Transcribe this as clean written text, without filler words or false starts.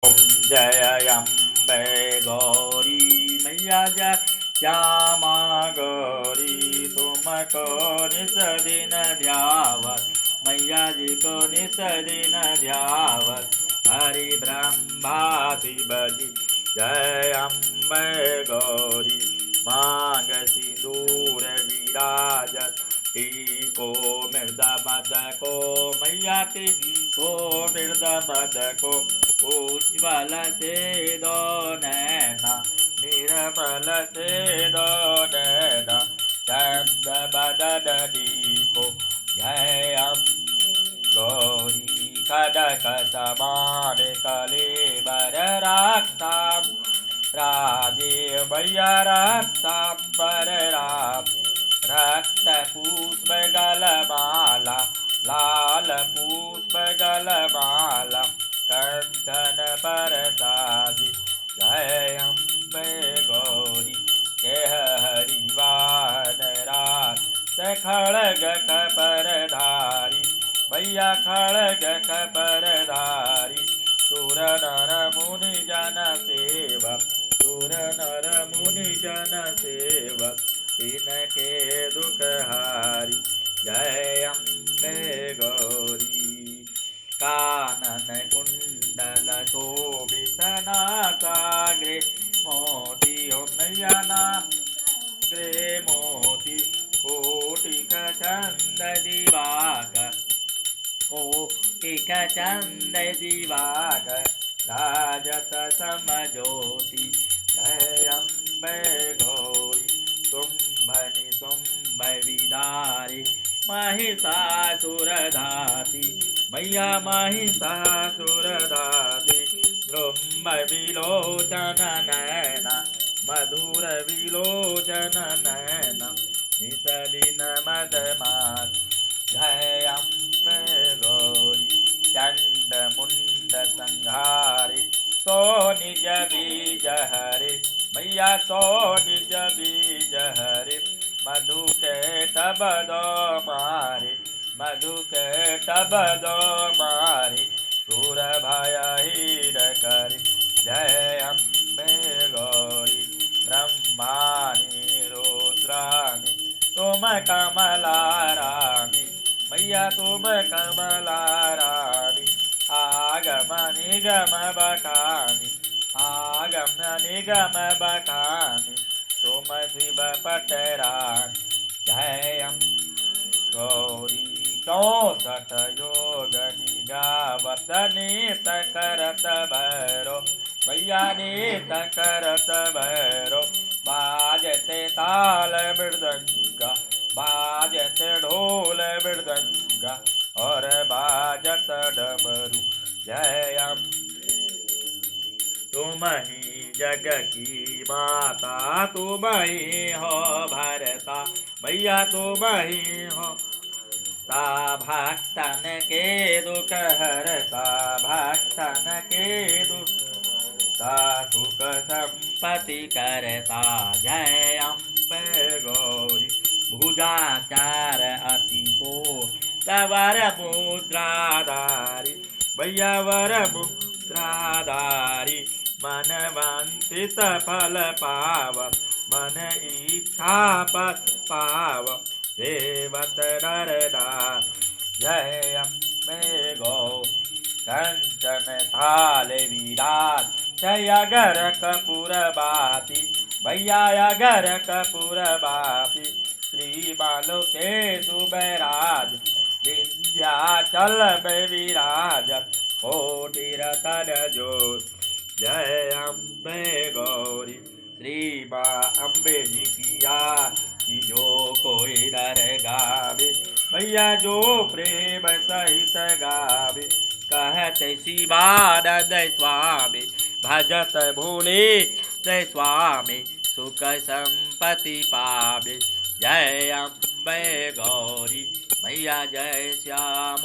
ओम जय अम्बे गौरी मैया जय श्यामा गौरी तुमको निस दिन ध्यावत मैया जी को निस दिन ध्यावत हरि ब्रह्माति बजी जय अम्बे गौरी मांग सिंदूर विराजत टीको मृद मद को मैया टीको मृद मद को उज्ज्वल से दो नैना निर्मल से दो नैना चंद बदन को जय गौरी कनक समान कलेबर रक्ताम राजे मैया रक्तांबर राम रक्त पुष्प गलमाला लाल पुष्प गलमाला कंठन पर साजी जय अम्बे गौरी जय हरिवाहन राज खड़ग कपरधारी मैया खड़ग कपरधारी सुर नर मुनि जन सेवक सुर नर मुनि जन सेवक तिनके दुख हारी जय अम्बे गौरी कानन कुंडल शोभित नासाग्रे मोती नयना ग्रे मोती कोटिक चंद दिवाकर कोटिक चंद दिवाकर राजत समज्योति जय अम्बे गौरी शुंभनि शुंभ विदारी महिषासुर धाती मैया महिषासुर धाती ब्रह्म विलोचन नयना मधुर विलोचन नयना निसदिन मदमात जय अम्बे गौरी चंड मुंड संहारी सो निज बीज हरे मैया सो निज बीज हरे मधु के तब दो मारे मधु के तब दो मारे सुर भय हीर करे जय अम्बे गौरी ब्रह्माणी रुद्राणी तुम कमला रानी मैया तुम कमला रानी आगम निगम बखानी आगम निगम बखानी तुम शिव पटरान जय गौरी 64 योग निगावत नित करत भैरो मैया नित करत भैरो बाजते ताल मृदंगा बाजते ढोल मृदंगा और बाजत डमरू जय तुम ही जग की माता तुम ही हो भरता मैया तुम ही हो ता भक्तन के दुख हरता भक्तन के दुख ता सुख संपत्ति करता जय अम्बे गौरी भुजाचार अति सो वर मुद्राधारी मैया वर मुद्राधारी मन वांछित फल पाव मन इच्छा पद पाव सेवत नरदास जय अम्बे गौ कंचन थाल विराज जय अगर कपूर बाती भैया अगर कपूर बाती श्री बालो के सुबराज विंध्याचल में विराजत कोटि रतन जोत जय अम्बे गौरी श्री माँ अम्बे जी की आरती जो कोई नर गावे भैया जो प्रेम सहित गावे कहते शिवानंद स्वामी भजत भोले जय स्वामी सुख संपत्ति पावे जय अम्बे गौरी मैया जय श्याम।